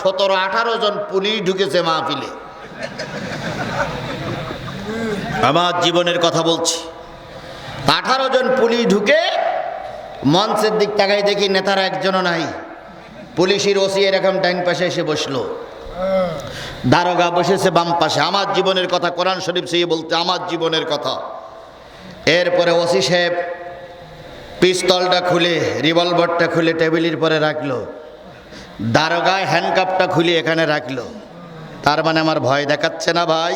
17-18 জন police ঢুকেছে মাহফিলে। আমার জীবনের কথা বলছি। 18 জন পুলিশ ঢুকে মঞ্চের দিক তাকাই দেখি নেতারা একজনও নাই। পুলিশের ওসি এরকম ডাইন পাশে এসে বসলো, দারোগা বসেছে বাম পাশে। আমার জীবনের কথা, কোরআন শরীফ সে বলতে আমার জীবনের কথা। এরপরে ওসি সাহেব পিস্তলটা খুলে, রিভলভারটা খুলে টেবিলের পরে রাখলো, দারোগায় হ্যান্ডকাপটা খুলে এখানে রাখলো। তার মানে আমার ভয় দেখাচ্ছে না ভাই,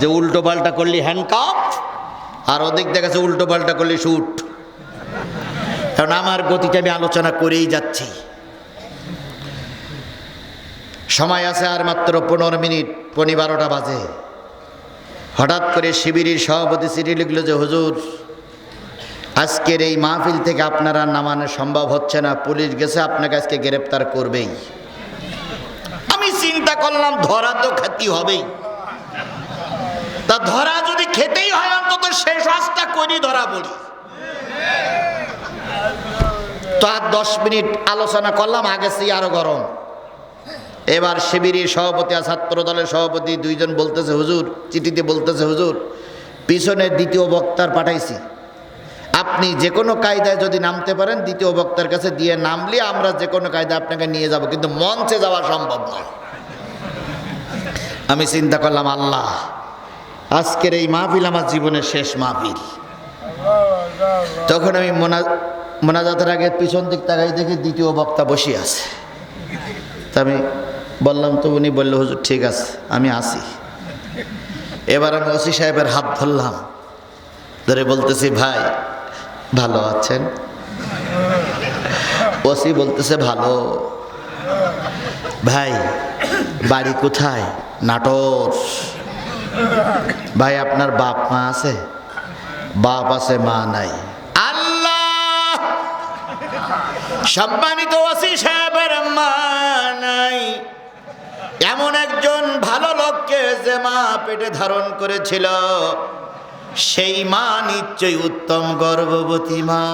যে উল্টো পাল্টা করলি হ্যান্ডকাপ, আর ওদিক দেখাচ্ছে উল্টো পাল্টা করলি শুট। কারণ আমার গতিটা আমি আলোচনা করেই যাচ্ছি। সময় আছে আর মাত্র 15 মিনিট, 12টা বাজে। হঠাৎ করে শিবিরের সভাপতি চিঠি লিখলো যে হুজুর, আজকের এই মাহফিল থেকে আপনারা নামানো সম্ভব হচ্ছে না, পুলিশ গেছে আপনাকে আজকে গ্রেপ্তার করবেই। আমি চিন্তা করলাম ধরা তো খেতে হবেই, তা ধরা যদি খেতেই হয় অন্তত শেষ রাস্তা করি ধরা পড়ি। তো আর 10 মিনিট আলোচনা করলাম, আগেছি আরো গরম। এবার শিবিরের সভাপতি আর ছাত্র দলের সভাপতি দুইজন বলতেছে হুজুর, চিঠিতে বলতেছে হুজুর, পিছনে দ্বিতীয় বক্তার পাঠাইছি, আপনি যে কোনো কায়দায় যদি নামতে পারেন দ্বিতীয় বক্তার কাছে দিয়ে নামলে আমরা যে কোনো কায়দায় আপনাকে নিয়ে যাব, কিন্তু মঞ্চে যাওয়া সম্ভব নয়। আমি চিন্তা করলাম আল্লাহ, আজকের এই মাহফিল আমার জীবনের শেষ মাহফিল। তখন আমি মোনাজাতের আগে পিছন দিক তাকাই দেখি দ্বিতীয় বক্তা বসে আছে। তা আমি বললাম, তো উনি বললো হুজুর ঠিক আছে আমি আসি। এবার আমি ওসি সাহেবের হাত ধরলাম, ধরে বলতেছি ভাই ভালো আছেন? ওসি বলতেছে ভালো। ভাই বাড়ি কোথায়? নাটোর। ভাই আপনার বাপ মা আছে? বাপ আছে মা নাই। আল্লাহ, সম্মানিত ওসি সাহেবের মা নাই, এমন একজন ভালো লোককে যে মা পেটে ধারণ করেছিল, সেই মা নিশ্চয়ই উত্তম গর্ভবতী মা।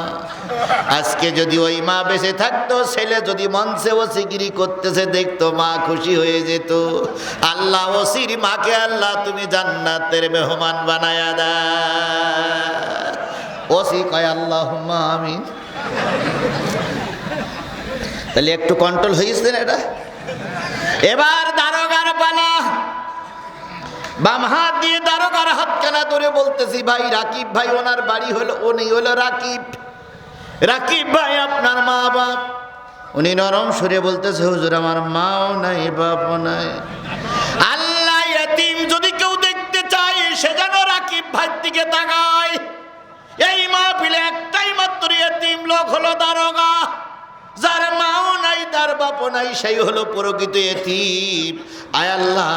আজকে যদি ওই মা বেঁচে থাকতো, ছেলে যদি মঞ্চে ওসিগিরি করতেছে দেখতো, মা খুশি হয়ে যেত। আল্লাহ ওসির মাকে আল্লাহ তুমি জান্নাতের মেহমান বানায়া দাও। ওসি কয় আল্লাহুম্মা আমিন। তাহলে একটু কন্ট্রোল হয়েছে না এটা। এবার দারোগার পালা। বাম হাত দিয়ে দারোগার হাতখানা ধরে বলতেছি ভাই রাকিব ভাই, ওনার বাড়ি হলো, উনি হলো রাকিব। রাকিব ভাই আপনার মা বাপ? উনি নরম সুরে বলতেছে হুজুর আমার মাও নাই বাপও নাই। আল্লাহ, এতিম যদি কেউ দেখতে চায় সে যেন রাকিব ভাইয়ের দিকে তাকায়। এই মাহফিলে একটাই মাত্র এতিম লোক হলো দারোগা, যার মাও নাই তার বাপও নাই, সেই হলো প্রকৃত এতিম। আয় আল্লাহ,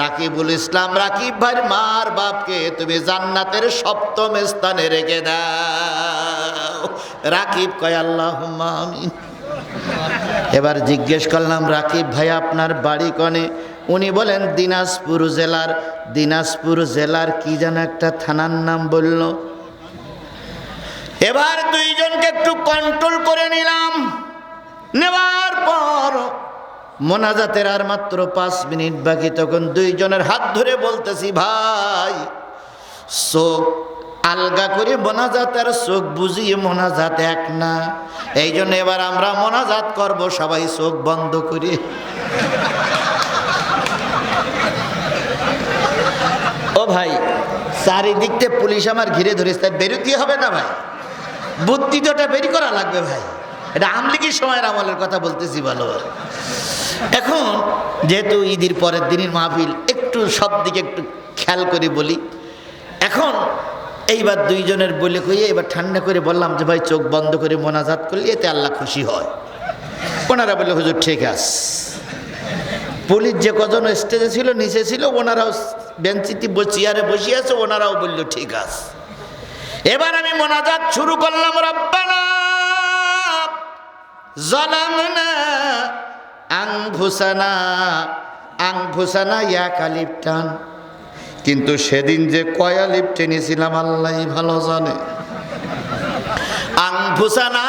রাকিবুল ইসলাম রাকিব ভাইয়ের মার বাপকে তুমি জান্নাতের 7ম স্থানে রেখে দাও। রাকিব কয় আল্লাহুম্মা আমিন। এবার জিজ্ঞেস করলাম রাকিব ভাই আপনার বাড়ি কনে? উনি বলেন দিনাজপুর জেলার। দিনাজপুর জেলার কি যেন একটা থানার নাম বলল। এবার দুইজনকে একটু কন্ট্রোল করে নিলাম। নেওয়ার পর মোনাজাতের আর মাত্র 5 মিনিট বাকি। তখন দুইজনের হাত ধরে বলতেছি ভাই চোখ আলগা করে মোনাজাত আর চোখ বুঝিয়ে মোনাজাত এক না। এই জন্য এবার আমরা মোনাজাত করব সবাই চোখ বন্ধ করে। ও ভাই, চারিদিকতে পুলিশ আমার ঘিরে ধরেছে, তাই বেরোতে হবে না ভাই, বুদ্ধি তো এটা বেরি করা লাগবে ভাই। এটা আমলিগির সময়ের আমলের কথা বলতেছি ভালো। এখন যেহেতু ঈদের পরের দিনের মাহফিল, একটু সব দিকে একটু খেয়াল করে বলি। এখন এইবার দুইজনের বলে কইয়ে এবার ঠান্ডা করে বললাম যে ভাই চোখ বন্ধ করে মোনাজাত করলে এতে আল্লাহ খুশি হয়। ওনারা বললে হুজুর ঠিক আছে। পুলিশ যে কজন স্টেজে ছিল নিচে ছিল, ওনারাও বেঞ্চিতে চেয়ারে বসে আছে, ওনারাও বলল ঠিক আছে। এবার আমি মোনাজাত শুরু করলাম। রব্বানা যালামনা আনফুসানা। আনফুসানা ইয়া কালিফ টান, কিন্তু সেদিন যে কয়া লিপ টেনেছিলাম আল্লাহই ভালো জানে। আনফুসানা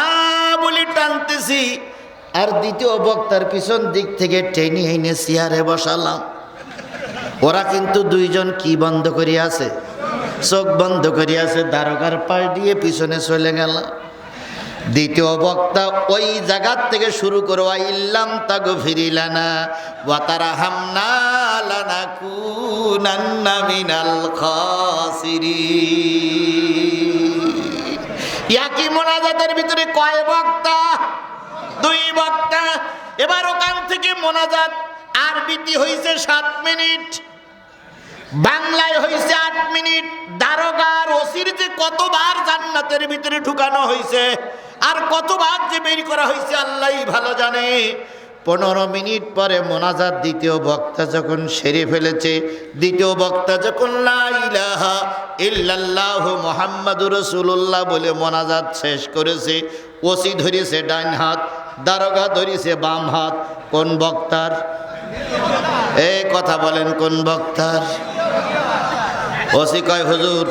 বলি টানতেছি, আর দ্বিতীয় বক্তার পিছন দিক থেকে টেনে এনে চেয়ারে বসালাম। ওরা কিন্তু দুইজন কি বন্ধ করিয়া আছে, চোখ বন্ধ করিয়া আছে। দারোগার পাশ দিয়ে পিছনে চলে গেল। দ্বিতীয় বক্তা ওই জায়গার থেকে শুরু করো, ইল্লাম তাগো ফিরিলানা ওয়াতারাহামনা লানাকুনান্না মিনাল খাসিরিন। একই মোনাজাতের ভিতরে কয় বক্তা? দুই বক্তা। এবার ওখান থেকে মোনাজাত আরবিতে হইছে 7 মিনিট, বাংলায় হইছে 8 মিনিট। দারোগার ওসির যে কতবার জান্নাতের ভিতরে ঢুকানো হয়েছে আর কতবার যে বের করা হয়েছে আল্লাহই ভালো জানে। 15 মিনিট পরে মোনাজাত দ্বিতীয় বক্তা যখন সেরে ফেলেছে, দ্বিতীয় বক্তা যখন লা ইলাহা ইল্লাল্লাহু মুহাম্মাদুর রাসূলুল্লাহ বলে মোনাজাত শেষ করেছে, ওসি ধরেছে ডান হাত, দারোগা ধরেছে বাম হাত। কোন বক্তার? এই কথা বলেন, কোন বক্তার? ওসি কয়, হুজুর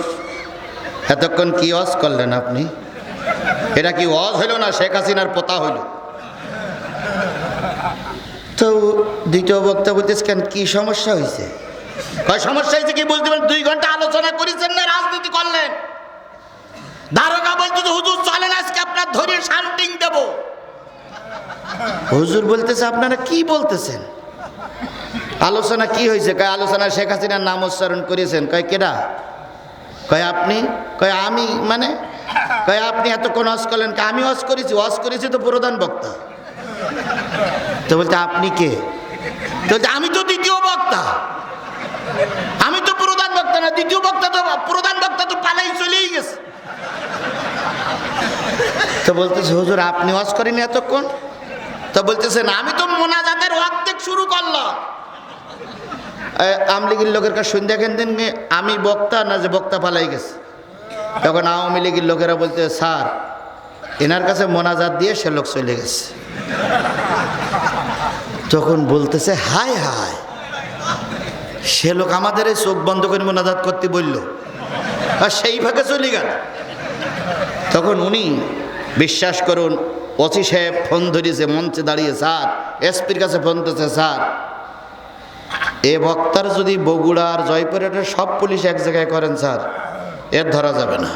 এতক্ষণ কি ওয়াজ করলেন আপনি? এটা কি ওয়াজ হইল না শেখ হাসিনার পোতা হইল? তো দ্বিতীয় বক্তা বলতেছে, কেন কি সমস্যা হয়েছে? কয় সমস্যা হয়েছে কি বলতে পারেন? 2 ঘন্টা আলোচনা করেছেন না, রাজনীতি করলেন। দারোগা বলতে, হুজুর চলেন আজকে আপনার ধরে শান্তিং দেব। হুজুর বলতেছে, আপনারা কি বলতেছেন? আলোচনা কি হয়েছে? কয় আলোচনা শেখ হাসিনার নাম উচ্চারণ করেছেন। কয় কেডা? কয় আপনি। কয় আমি মানে? কয় আপনি এতক্ষণ ওয়াজ করলেন। আমি ওয়াজ করেছি তো প্রধান বক্তা। তো বলতে আপনি কে? তো বলতে আমি তো দ্বিতীয় বক্তা, আমি তো প্রধান বক্তা না। দ্বিতীয় বক্তা তো, প্রধান বক্তা তো পালাই চলেই গেছে। তো বলতেছে, হুজুর আপনি ওয়াজ করেন এতক্ষণ? তো বলতেছে না, আমি তো মোনাজাতের অর্ধেক শুরু করলাম। আমলিগির লোকের কাছে শুনে দেখেন দিন আমি বক্তা না যে বক্তা পালাই গেছে। তখন আওয়ামী লীগের লোকেরা বলতে, স্যার এনার কাছে মোনাজাত দিয়ে সে লোক চলে গেছে। তখন বলতেছে, হায় হায়, সে লোক আমাদের এই চোখ বন্ধ করে মোনাজাত করতে বলল আর সেই ভাগে চলে গেল। তখন উনি বিশ্বাস করুন, ওসি সাহেব ফোন ধরিয়েছে, মঞ্চে দাঁড়িয়ে, স্যার এসপির কাছে ফোন দিয়েছে, স্যার এ বক্তার যদি বগুড়া আর জয়পুরহাটের সব পুলিশ এক জায়গায় করেন স্যার, এর ধরা যাবে না।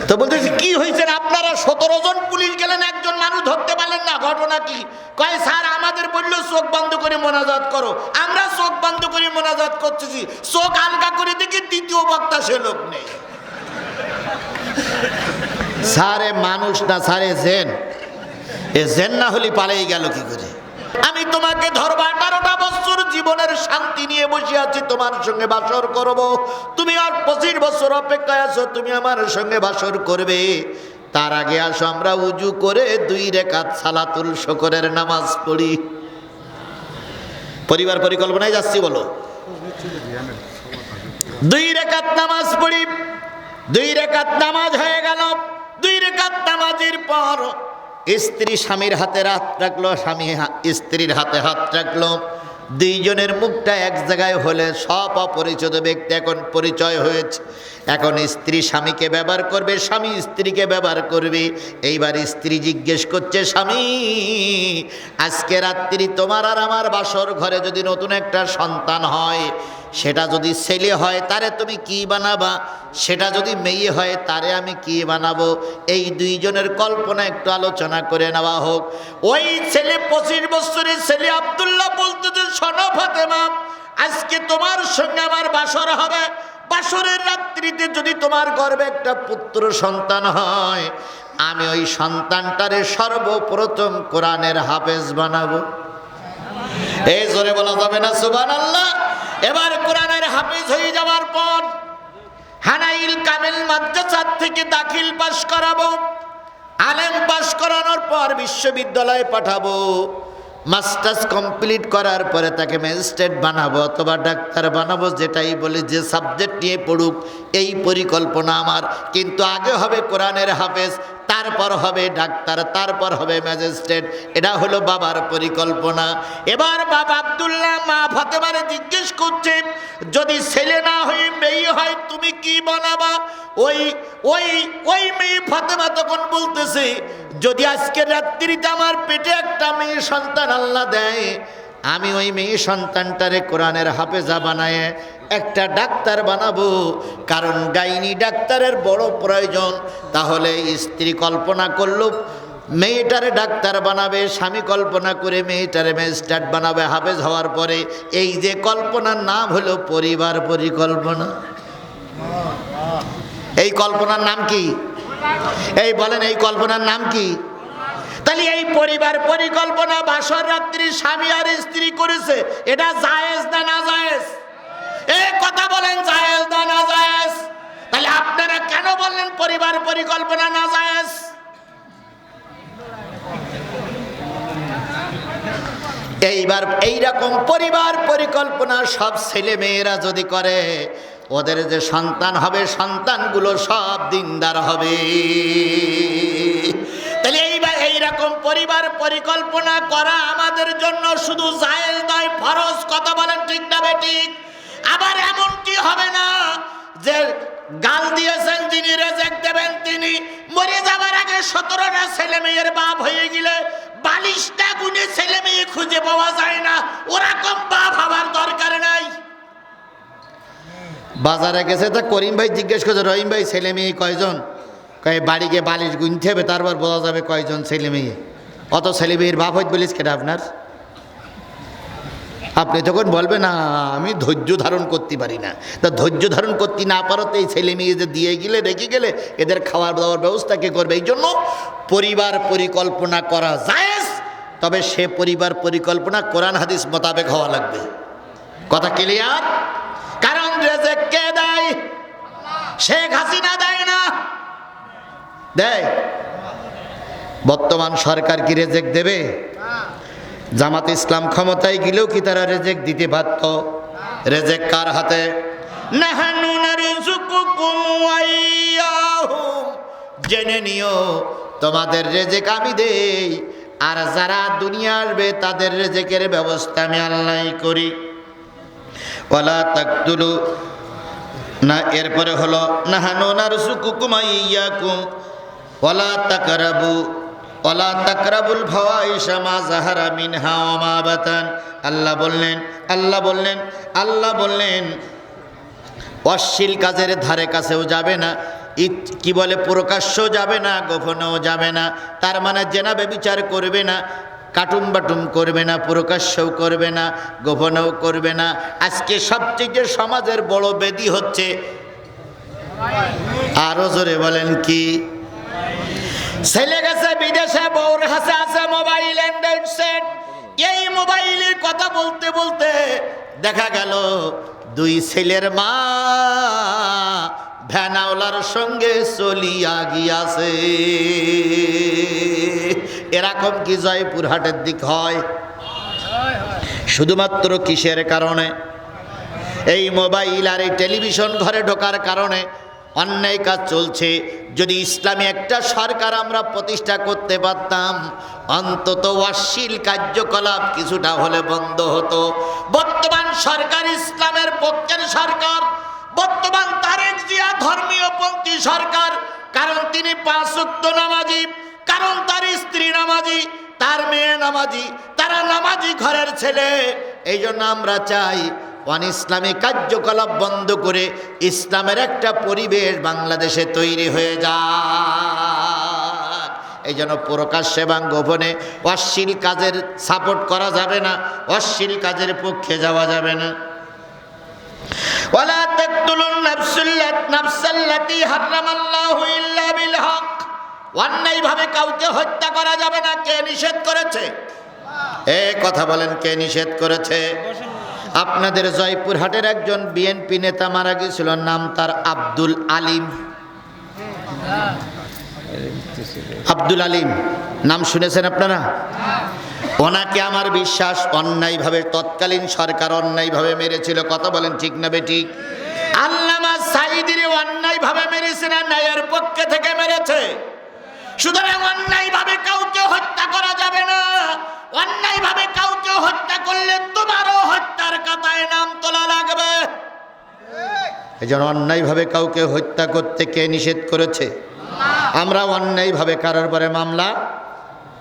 তো বলতেছি, কি হয়েছে? আপনারা 17 জন পুলিশ গেলেন, একজন মানুষ ধরতে পারলেন না, ঘটনা কি? কয় স্যার আমাদের বললো চোখ বন্ধ করে মোনাজাত করো, আমরা চোখ বন্ধ করে মোনাজাত করতেছি, চোখ আলগা করে দেখি দ্বিতীয় বক্তা সে লোক নেই। স্যারে মানুষ না, স্যারে জেন। এ জেন না হলে পালাই গেল কি করে? আমি তোমাকে ধরবো, 18টা বছর জীবনের শান্তি নিয়ে বসে আছি, তোমার সঙ্গে বাসর করব। তুমি আর 25 বছর অপেক্ষায় আছো, তুমি আমার সঙ্গে বাসর করবে। তার আগে আসো আমরা উজু করে 2 রাকাত সালাতুল শুকরের নামাজ পড়ি। পরিবার পরিকল্পনায় যাচ্ছি, বলো 2 রাকাত নামাজ পড়ি। 2 রাকাত নামাজ হয়ে গেল। 2 রাকাত নামাজের পর স্ত্রী স্বামীর হাতে হাত রাখলো, স্বামী স্ত্রীর হাতে হাত রাখলো। 2 জনের মুখটা এক জায়গায় হলে সব অপরিচিত ব্যক্তি এখন পরিচয় হয়েছে। এখন স্ত্রী স্বামীকে ব্যবহার করবে, স্বামী স্ত্রীকে ব্যবহার করবে। এইবার স্ত্রী জিজ্ঞেস করছে, স্বামী আজকে রাত্রি তোমার আর আমার বাসর ঘরে যদি নতুন একটা সন্তান হয়, সেটা যদি ছেলে হয় তারে তুমি কি বানাবা, সেটা যদি মেয়ে হয় তারে আমি কি বানাবো? এই 2 জনের কল্পনা একটু আলোচনা করে নেওয়া হোক। ওই ছেলে 25 বছরের ছেলে আব্দুল্লাহ বলতেছে, শোনো ফাতেমা, আজকে তোমার সঙ্গে আমার বাসর হবে। বাসরের রাত্রিতে যদি তোমার গর্ভে একটা পুত্র সন্তান হয়, আমি ওই সন্তানটারে সর্বপ্রথম কোরআনের হাফেজ বানাবো। এই জোরে বলা যাবে না সুবহানাল্লাহ? এবার কোরআনের হাফেজ হয়ে যাওয়ার পর হানাইল কামিল মাদ্রাসা থেকে দাখিল পাশ করাবো। আলেম পাশ করানোর পর বিশ্ববিদ্যালয়ে পাঠাবো। মাস্টার্স কমপ্লিট করার পরে তাকে ম্যাজিস্ট্রেট বানাবো অথবা ডাক্তার বানাবো, যেটাই বলি, যে সাবজেক্ট নিয়ে পড়ুক, এই পরিকল্পনা আমার। কিন্তু আগে হবে কোরআনের হাফেজ, তারপর হবে ডাক্তার, তারপর হবে ম্যাজিস্ট্রেট। এটা হলো বাবার পরিকল্পনা। এবার বাবা আব্দুল্লাহ মা ফাতেমারে জিজ্ঞেস করছে, যদি ছেলে না হয়ে মেয়ে হয় তুমি কি বানাবা? ওই ওই ওই মেয়ে ফাতেমা তখন বলতেছে, যদি আজকে রাত্রিতে আমার পেটে একটা মেয়ে সন্তান আল্লাহ দেয়, আমি ওই মেয়ে সন্তানটারে কোরআনের হাফেজা বানায় একটা ডাক্তার বানাবো। কারণ গাইনি ডাক্তারের বড় প্রয়োজন। তাহলে স্ত্রী কল্পনা করলো মেয়েটারে ডাক্তার বানাবে, স্বামী কল্পনা করে মেয়েটারে ম্যাজিস্ট্রেট বানাবে হাফেজ হওয়ার পরে। এই যে কল্পনার নাম হলো পরিবার পরিকল্পনা। এই কল্পনার নাম কি? এই বলেন, এই কল্পনার নাম কি? তাহলে এই পরিবার পরিকল্পনা বাসর রাত্রি স্বামী আর স্ত্রী করেছে, এটা জায়েজ না না জায়েজ? এই কথা বলেন, জায়েজ না না জায়েজ? তাহলে আপনারা কেন বললেন পরিবার পরিকল্পনা না জায়েজ? এইবার এইরকম পরিবার পরিকল্পনা সব ছেলে মেয়েরা যদি করে, ওদের যে সন্তান হবে সন্তানগুলো সব দিনদার হবে। তাহলে এইরকম পরিবার পরিকল্পনা করা আমাদের জন্য শুধু জায়েজ নয়, ফরজ। কথা বলেন ঠিক না বেঠিক? আবার এমনটি হবে না যে গাল দিয়েছেন যিনি রেজেক্ট দেবেন তিনি, মরে যাবার আগে 17টা ছেলে মেয়ের বাপ হয়ে গেলে 42টা গুণে ছেলে মেয়ে খুঁজে পাওয়া যায় না, ওরকম বাপ হবার দরকার নাই। বাজারে গেছে তা করিম ভাই জিজ্ঞেস করছে, রহিম ভাই ছেলে মেয়ে কয়জন? কয়ে বাড়িকে বালিশ গুনতে হবে, তারপর বোঝা যাবে কয়জন ছেলে মেয়ে। অত ছেলে মেয়ের বাপ হইতে বলিস কেটা আপনার? আপনি তখন বলবেন না আমি ধৈর্য ধারণ করতে পারি না। তা ধৈর্য ধারণ করতে না পারতে এই ছেলে মেয়ে যে দিয়ে গেলে রেখে গেলে এদের খাওয়ার দাওয়ার ব্যবস্থা কে করবে? এই জন্য পরিবার পরিকল্পনা করা জায়েজ, তবে সে পরিবার পরিকল্পনা কোরআন হাদিস মোতাবেক হওয়া লাগবে। কথা ক্লিয়ার? কারণ রেজেক কে দেয়? শেখ হাসিনা দেয় না, দেয়? বর্তমান সরকার কি রেজেক দেবে? জামাত ইসলাম ক্ষমতায় গেলেও কি তারা রেজেক দিতে পারত? রেজেক কার হাতে? নাহানু নারযুকুকুম ওয়া ইয়াহুম, জেনে নিও তোমাদের রেজেক আমি দেই, আর যারা দুনিয়া আসবে তাদের রেজেকের ব্যবস্থা আমি আল্লাহই করি। ওয়ালা তাকতুলু না, এরপরে হলো নাহানু নারযুকুকুম ওয়া ইয়াকুম ওয়ালা তাকরাবু ওয়ালা তাকরাবুল ফাওয়াহিশা মা যাহারা মিনহা ওয়া মা বাতান। আল্লাহ বললেন অশ্লীল কাজের ধারে কাছেও যাবে না, কি বলে প্রকাশ্য যাবে না, গোপনেও যাবে না। তার মানে জেনা ব্যভিচার করবে না, কাটুম বাটুম করবে না, প্রকাশ্যও করবে না, গোপনেও করবে না। আজকে সবচেয়ে সমাজের বড় ব্যাধি হচ্ছে, আরো জোরে বলেন কি? ছেলে গেছে বিদেশে, বউর হাতে আছে মোবাইল অ্যান্ড্রয়েড সেট। এই মোবাইলের কথা বলতে বলতে দেখা গেল দুই ছেলের মা ভ্যানাওয়ালার সঙ্গে চলিয়া গিয়াছে। এরকম কি জয়পুরহাটের দিক হয়? শুধুমাত্র কিসের কারণে? এই মোবাইল আর এই টেলিভিশন ঘরে ঢোকার কারণে অন্যায় কাজ চলছে। যদি ইসলামী একটা সরকার আমরা প্রতিষ্ঠা করতে পারতাম, অন্তত অশ্লীল কার্যকলাপ কিছুটা হলে বন্ধ হতো। বর্তমান সরকার ইসলামের পক্ষের সরকার, বর্তমান তারেক জিয়া ধর্মীয় পন্থী সরকার। কারণ তিনি 5 ওয়াক্ত নামাজি, কারণ তার স্ত্রী নামাজি, তার মেয়ে নামাজি, তারা নামাজি ঘরের ছেলে। এই জন্য আমরা চাই অনইসলামী কার্যকলাপ বন্ধ করে ইসলামের একটা পরিবেশ বাংলাদেশে তৈরি হয়ে যায়। এই জন্য প্রকাশ্যে এবং গোপনে অশ্লীল কাজের সাপোর্ট করা যাবে না, অশ্লীল কাজের পক্ষে যাওয়া যাবে না। ওয়ালা তাকতুলুন নাফসাল্লাতী হারামাল্লাহু ইল্লা বিল হক, অন্যায়ভাবে কাউকে হত্যা করা যাবে না। কে নিষেধ করেছে? এই কথা বলেন, কে নিষেধ করেছে? আপনাদের জয়পুরহাটের একজন বিএনপি নেতা মারা গিয়েছিল, নাম তার আব্দুল আলিম। আব্দুল আলিম নাম শুনেছেন আপনারা? ওনাকে আমার বিশ্বাস অন্যায়ভাবে তৎকালীন সরকার অন্যায়ভাবে মেরেছিল। কথা বলেন ঠিক না বেঠিক? আল্লামা সাঈদীর অন্যায়ভাবে মেরেছে না ন্যায়ের পক্ষে থেকে মেরেছে? সুতরাং অন্যায়ভাবে কাউকে হত্যা করা যাবে না। অন্যায়ভাবে কাউকে হত্যা করলে তোমারও হত্যার খাতায় নাম তোলা লাগবে। এই জন্য অন্যায়ভাবে কাউকে হত্যা করতে কে নিষেধ করেছে? আমরা অন্যায়ভাবে কারোর পরে মামলা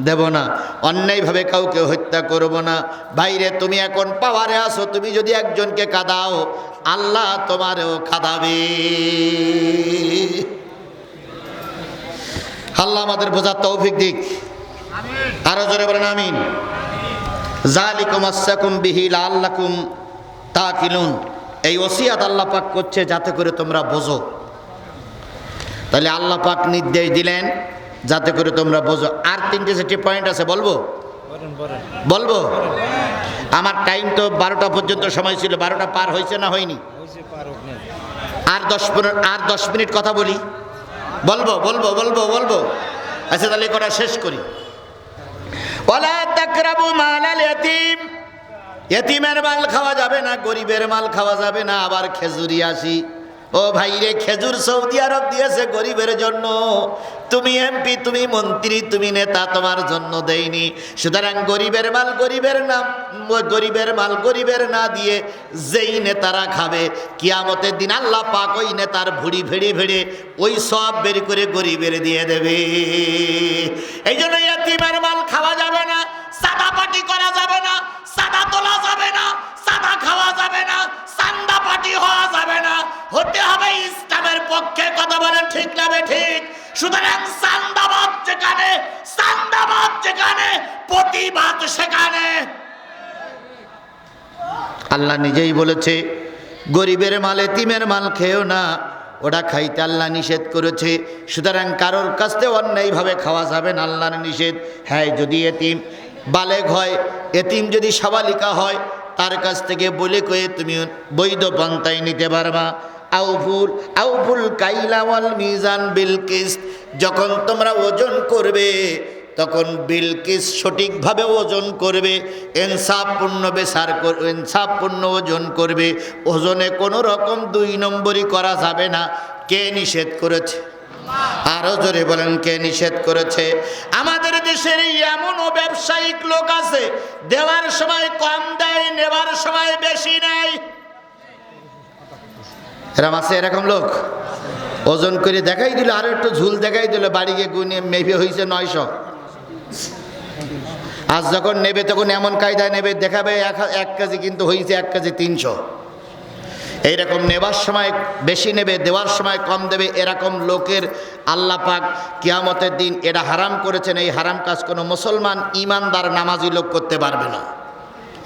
দেব না, অন্যায়ভাবে কাউকে হত্যা করব না। বাইরে তুমি এখন পাওয়ারে আসো, তুমি যদি একজনকে কাঁদাও আল্লাহ তোমারও কাঁদাবে। আল্লাহ আমাদের বোঝার তৌফিক দিক। আরো জোরে বলেন আমিন। যালিকুম আসসাকুম বিহি লাআল্লাকুম তাকিলুন। এই ওসিয়াত আল্লাহ পাক করছে যাতে করে তোমরা বোঝো। তাহলে আল্লাহ পাক নির্দেশ দিলেন যাতে করে তোমরা বোঝো। আর 3-4টি পয়েন্ট আছে, বলবো বলবো আমার টাইম তো 12টা পর্যন্ত সময় ছিল, 12টা পার হয়েছে না হয়নি? আর 10 মিনিট কথা বলি, বলবো বলবো বলবো বলবো আচ্ছা তাহলে করা শেষ করি। ওয়ালা তাকরাবু মালাল ইয়াতীম, ইয়তীমের মাল খাওয়া যাবে না, গরিবের মাল খাওয়া যাবে না। আবার খেজুরি আসি, ও ভাই রে, খেজুর সৌদি আরব দিয়েছে গরিবের জন্য। তুমি এমপি, তুমি মন্ত্রী, তুমি নেতা, তোমার জন্য দেয়নি। সুতরাং গরিবের মাল গরিবের নাম, গরিবের মাল গরিবের না দিয়ে যেই নেতারা খাবে, কিয়ামতের দিন আল্লাহ পাক ওই নেতার ভুড়ি ভেড়ে ভেড়ে ওই সব বের করে গরিবের দিয়ে দেবে। এই জন্য ইয়তীমের মাল খাওয়া যাবে না, সাদা পাটি করা যাবে না, সাদা তোলা যাবে না, সাদা খাওয়া যাবে না, সান্দা পাটি হওয়া যাবে না, হতে হবে ইসলামের পক্ষে। কথা বলেন ঠিক না ঠিক? সুতরাং সান্দাবাদ যেখানে, সান্দাবাদ যেখানে, প্রতিবাদ সেখানে। আল্লাহ নিজেই বলেছে গরিবের মাল এতিমের মাল খেও না, ওটা খাইতে আল্লাহ নিষেধ করেছে। সুতরাং কারোর কাছ থেকে অন্যায়ভাবে খাওয়া যাবে না, আল্লাহর নিষেধ। হ্যাঁ, যদি এতিম বালেগ হয়, এতিম যদি সাবালিকা হয়, তার কাছ থেকে বলে কয়ে তুমি বৈধ পন্থায় নিতে পারবা। আউফুল কাইলা ওয়াল মিজান বিল কিসত, যখন তোমরা ওজন করবে তখন বিল কিসত, সঠিকভাবে ওজন করবে, ইনসাফপূর্ণ বেসার করবে, ইনসাফপূর্ণ ওজন করবে। ওজনে কোনো রকম 2 নম্বরই করা যাবে না। কে নিষেধ করেছে? আরো জোরে বলেন, কে নিষেধ করেছে? আমাদের দেশের এমনও ব্যবসায়িক লোক আছে, দেওয়ার সময় কম দেয়, নেবার সময় বেশি নেয়। এরকম আছে, এরকম লোক। ওজন করে দেখাই দিল, আরো একটু ঝুল দেখাই দিল, বাড়ি গিয়ে গুনে মেপে হয়েছে 900। আজ যখন নেবে তখন এমন কায়দায় নেবে, দেখাবে 1 কেজি, কিন্তু হয়েছে 1 কেজি 300। এইরকম নেবার সময় বেশি নেবে, দেওয়ার সময় কম দেবে। এরকম লোকের আল্লাহ পাক কিয়ামতের দিন এটা হারাম করেছেন। এই হারাম কাজ কোনো মুসলমান ইমানদার নামাজি লোক করতে পারবে না।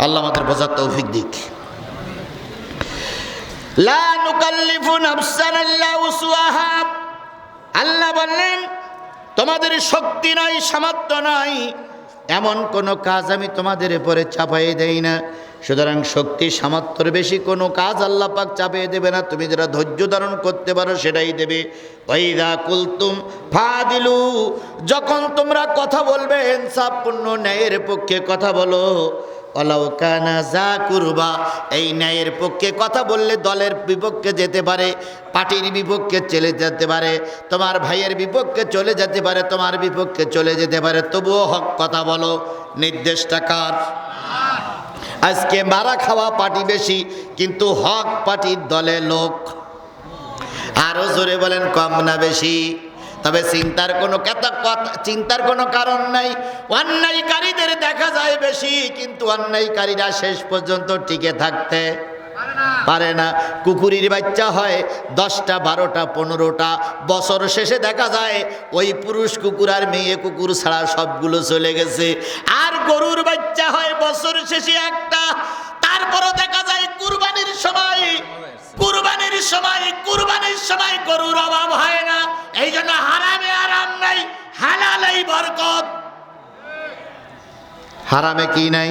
আল্লাহ আমাদের বোঝার তৌফিক দিক। লা নুকাল্লিফু নাফসান ইল্লা উসআহা, আল্লাহ বললেন তোমাদের শক্তি নাই, সামর্থ্য নাই, এমন কোনো কাজ আমি তোমাদের উপরে চাপাই দেই না। সুতরাং শক্তি সামর্থ্যের বেশি কোনো কাজ আল্লাহ পাক চাপিয়ে দেবে না। তুমি যারা ধৈর্য ধারণ করতে পারো সেটাই দেবে। ওয়াইদা কুলতুম ফাদিলু, যখন তোমরা কথা বলবে ইনসাফপূর্ণ ন্যায়ের পক্ষে কথা বলো। ওয়ালাউ কানা যা কুরবা, এই ন্যায়ের পক্ষে কথা বললে দলের বিপক্ষে যেতে পারে, পার্টির বিপক্ষে চলে যেতে পারে, তোমার ভাইয়ের বিপক্ষে চলে যেতে পারে, তোমার বিপক্ষে চলে যেতে পারে, তবুও হক কথা বলো। নির্দেশটা কার? আজকে মারা খাওয়া পার্টি বেশি, কিন্তু হক পার্টির দলে লোক। আরো জোরে বলেন, কম না বেশি? তবে চিন্তার কোনো কারণ নাই। অন্যায়কারীদের দেখা যায় বেশি, কিন্তু অন্যায়কারীরা শেষ পর্যন্ত টিকে থাকতে পারে না। কুকুরের বাচ্চা হয় 10টা 12টা 15টা, বছর শেষে দেখা যায় ওই পুরুষ কুকুর আর মেয়ে কুকুর ছাড়া সবগুলো চলে গেছে। আর গরুর বাচ্চা হয় বছর শেষে একটা, তারপরও দেখা যায় কুরবানির সময় গরুর অভাব হয় না। এই জন্য হারামে আরাম নাই, হালালেই বরকত। হারামে কি নাই?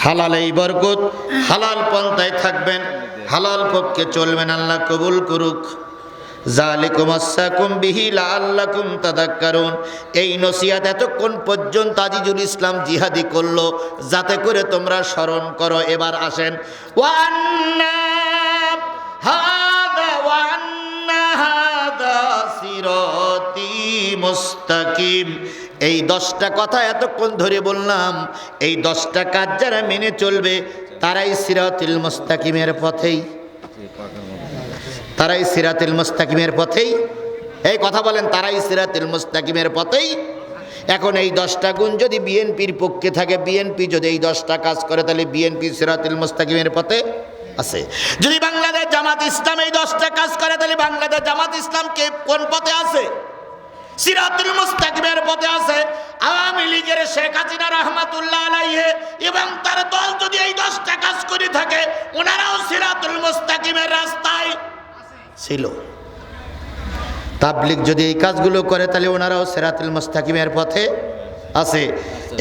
হালালেই বরকত। হালাল পন্থায় থাকবেন, হালাল পক্ষে চলবেন, আল্লাহ কবুল করুক। যালিকুম আসসাকুম বিহি লাআল্লাকুম তাযাক্কারুন। এই নসিহত এতক্ষণ পর্যন্ত আজিজুল ইসলাম জিহাদি করলো যাতে করে তোমরা স্মরণ করো। এবার আসেন, ওয়ান্না হাদা সিরাতি মুস্তাকিম। এই 10টা কথা এতক্ষণ ধরে বললাম, এই 10টা কাজ যারা মেনে চলবে তারাই সিরাতুল মুস্তাকিমের পথেই, তারাই সিরাতুল মুস্তাকিমের পথেই, এই কথা বলেন, তারাই সিরাতুল মুস্তাকিমের পথেই। এখন এই 10টা গুণ যদি বিএনপির পক্ষে থাকে, বিএনপি যদি এই 10টা কাজ করে, তাহলে বিএনপি সিরাতুল মুস্তাকিমের পথে আছে। যদি বাংলাদেশ জামাত ইসলাম এই 10টা কাজ করে, তাহলে বাংলাদেশ জামাত ইসলাম কে কোন পথে আছে? সিরাতুল মুস্তাকিমের পথে আছে। আওয়ামী লীগের শেখ হাসিনা রহমাতুল্লাহ আলাইহি এবং তার দল যদি এই 10টা কাজ করে থাকে, ওনারাও সিরাতুল মুস্তাকিমের রাস্তায় ছিল। তাবলীগ যদি এই কাজগুলো করে, তাহলে ওনারাও সিরাতুল মুস্তাকিমের পথে আছে।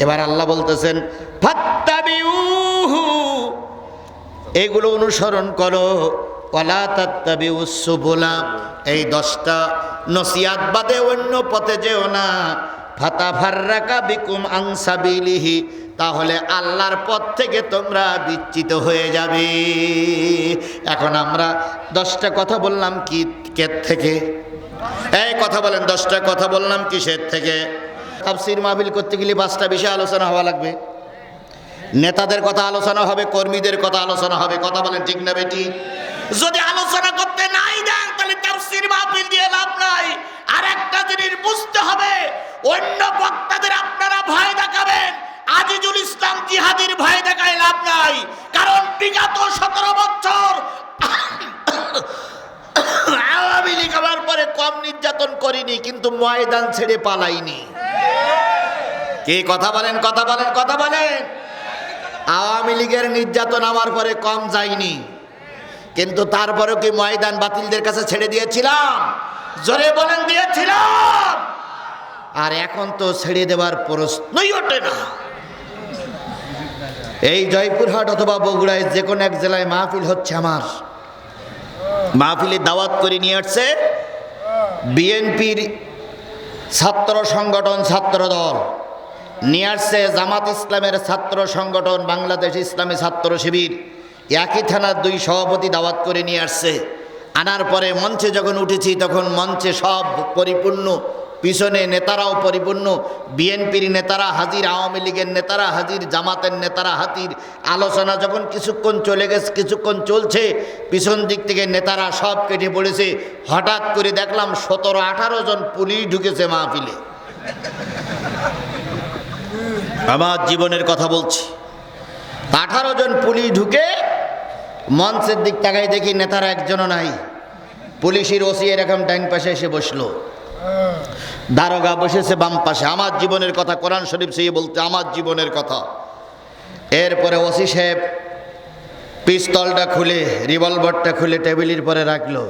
এবার আল্লাহ বলতেছেন ফাত্তাবিউহু, এগুলো অনুসরণ করো, ওয়ালা তাত্তাবিউস সুবুলা, এই 10টা নসিহত বাদে অন্য পথে যেও না, ফাতাফাররাকা বিকুম আন সাবিলিহি, তাহলে আল্লাহর পথ থেকে তোমরা বিচ্যুত হয়ে যাবে। এখন আমরা 10টা কথা বললাম কি কের থেকে? এই কথা বলেন, 10টা কথা বললাম কিসের থেকে? তাফসীর মাহফিল করতে গেলে 5টা বিষয় আলোচনা হওয়া লাগবে। নেতাদের কথা আলোচনা হবে, কর্মীদের কথা আলোচনা হবে। কথা বলেন ঠিক না বেটি? যদি আলোচনা করতে নাই দেন, তাহলে তাফসীর মাহফিল দিয়ে লাভ নাই। আর একটা জিনিস বুঝতে হবে, অন্য বক্তাদের আপনারা ভয় দেখাবেন, আজিজুল ইসলাম জিহাদির ভয় দেখায় লাভ নাই। কারণ বিগত 17 বছর আওয়ামী লীগ আমার পরে কম নির্যাতন করিনি, কিন্তু ময়দান ছেড়ে পালাইনি। কে কথা বলেন, কথা বলেন, কথা বলেন? আওয়ামী লীগের নির্যাতন আমার পরে কম যায়নি, কিন্তু তারপরেও কি ময়দান বাতিলদের কাছে ছেড়ে দিয়েছিলাম? জোরে বলেন, দিয়েছিলাম। আর এখন তো ছেড়ে দেওয়ার প্রশ্নই ওঠে না। এই জয়পুরহাট অথবা বগুড়ায় যে কোনো এক জেলায় মাহফিল হচ্ছে, আমার মাহফিলে দাওয়াত করে নিয়ে আসছে বিএনপির ছাত্র সংগঠন, ছাত্র দল নিয়ে আসছে জামাত ইসলামের ছাত্র সংগঠন, বাংলাদেশ ইসলামী ছাত্র শিবির, একই থানার 2 সভাপতি দাওয়াত করে নিয়ে আসছে। আনার পরে মঞ্চে যখন উঠেছি, তখন মঞ্চে সব পরিপূর্ণ, পিছনে নেতারাও পরিপূর্ণ, বিএনপির নেতারা হাজির, আওয়ামী লীগের নেতারা হাজির, জামাতের নেতারা হাজির। আলোচনা যখন কিছুক্ষণ চলে গেছে, কিছুক্ষণ চলছে, পিছন দিক থেকে নেতারা সব কেটে পড়েছে। হঠাৎ করে দেখলাম 17-18 জন পুলিশ ঢুকেছে মাহফিলে। আমার জীবনের কথা বলছি। 18 জন পুলিশ ঢুকে মঞ্চের দিক তাকাই দেখি নেতারা একজনও নাই। পুলিশের ওসি এরকম ডাইন পাশে এসে বসলো, দারোগা বসেছে বাম পাশে। আমার জীবনের কথা, কোরআন শরীফ সে বলতে, আমার জীবনের কথা। এরপরে ওসি সাহেব পিস্তলটা খুলে, রিভলভারটা খুলে টেবিলের পরে রাখলো,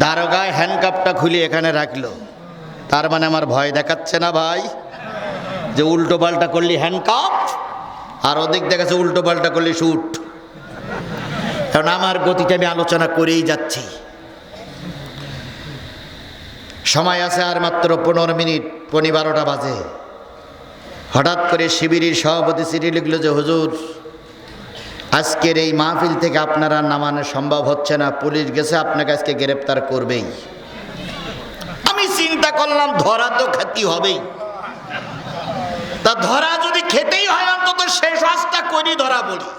দারোগায় হ্যান্ডকাপটা খুলে এখানে রাখলো। তার মানে আমার ভয় দেখাচ্ছে না ভাই, যে উল্টো পাল্টা করলি হ্যান্ডকাপ, আর ওদিক দেখাচ্ছে উল্টো পাল্টা করলি শুট। কারণ আমার গতিতে আমি আলোচনা করেই যাচ্ছি। সময় আছে আর মাত্র 15 মিনিট, 12টা বাজে। হঠাৎ করে শিবিরের সভাপতি চিঠি লিখলো যে হুজুর, আজকের এই মাহফিল থেকে আপনারা নামানো সম্ভব হচ্ছে না, পুলিশ গেছে আপনাকে আজকে গ্রেপ্তার করবেই। আমি চিন্তা করলাম ধরা তো খেতে হবেই, তা ধরা যদি খেতেই হয় অন্তত শেষ রাস্তা করি ধরা বলি।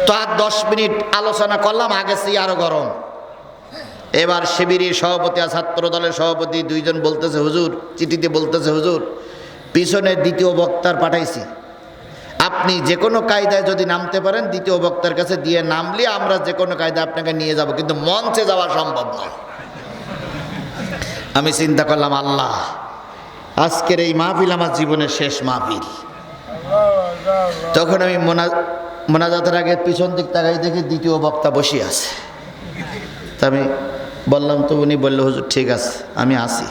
তো আর 10 মিনিট আলোচনা করলাম, আগে সেই আরো গরম। এবার শিবিরের সভাপতি আর ছাত্র দলের সভাপতি 2 জন বলতেছে হুজুর, চিঠিতে বলতেছে হুজুর, পিছনের 2য় বক্তার পাঠাইছি, আপনি যে কোনো কায়দায় যদি নামতে পারেন 2য় বক্তার কাছে দিয়ে নামলে আমরা যে কোনো কায়দায় আপনাকে নিয়ে যাব, কিন্তু মঞ্চে যাওয়া সম্ভব নয়। আমি চিন্তা করলাম, আল্লাহ, আজকের এই মাহফিল আমার জীবনের শেষ মাহফিল। তখন আমি মোনাজাতের আগে পিছন দিক তাকাই দেখি 2য় বক্তা বসে আছে। তা আমি বললাম, তো উনি বললো হুজুর ঠিক আছে আমি আসি।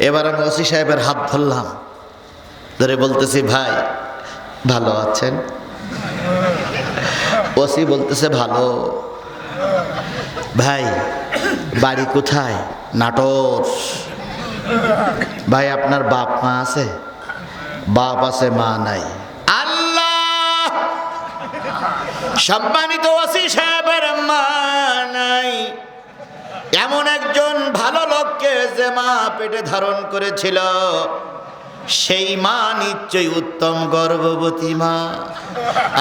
এবার আমি ওসি সাহেবের হাত ধরলাম, ধরে বলতেছি ভাই ভালো আছেন? ওসি বলতেছে ভালো। ভাই বাড়ি কোথায়? নাটোর। ভাই আপনার বাপ মা আছে? বাপ আছে, মা নাই। আল্লাহ, সম্মানিত ওসি সাহেবের মা নাই, এমন একজন ভালো লোককে যে মা পেটে ধারণ করেছিল, সেই মা নিশ্চয়ই উত্তম গর্ভবতী মা।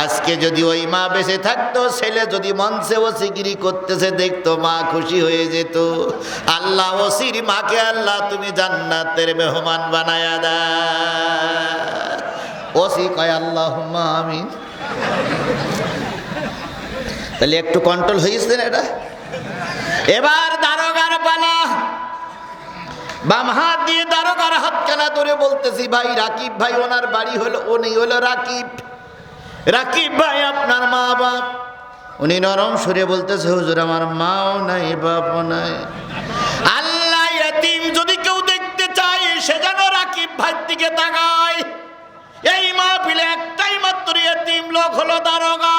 আজকে যদি ওই মা বেঁচে থাকতো, ছেলে যদি মঞ্চে ওসিগিরি করতেছে দেখতো, মা খুশি হয়ে যেত। আল্লাহ ওসির মাকে আল্লাহ তুমি জান্নাতের মেহমান বানায়া দাও। ওসি কয় আল্লাহুম্মা আমিন। তাহলে একটু কন্ট্রোল হয়েছে না এটা। এবার দারোগার পালা। বাম হাত দিয়ে দারোগার হাতখানা ধরে বলতেছি, ভাই রাকিব ভাই, ওনার বাড়ি হলো, উনি হলো রাকিব। রাকিব ভাই আপনার মা বাপ? উনি নরম সুরে বলতেছে, হুজুর আমার মাও নাই বাপও নাই। আল্লাহ, এতিম যদি কেউ দেখতে চায় সে যেন রাকিব ভাই দিকে তাকায়। এই মাহফিলে একটাই মাত্র এতিম লোক হলো দারোগা,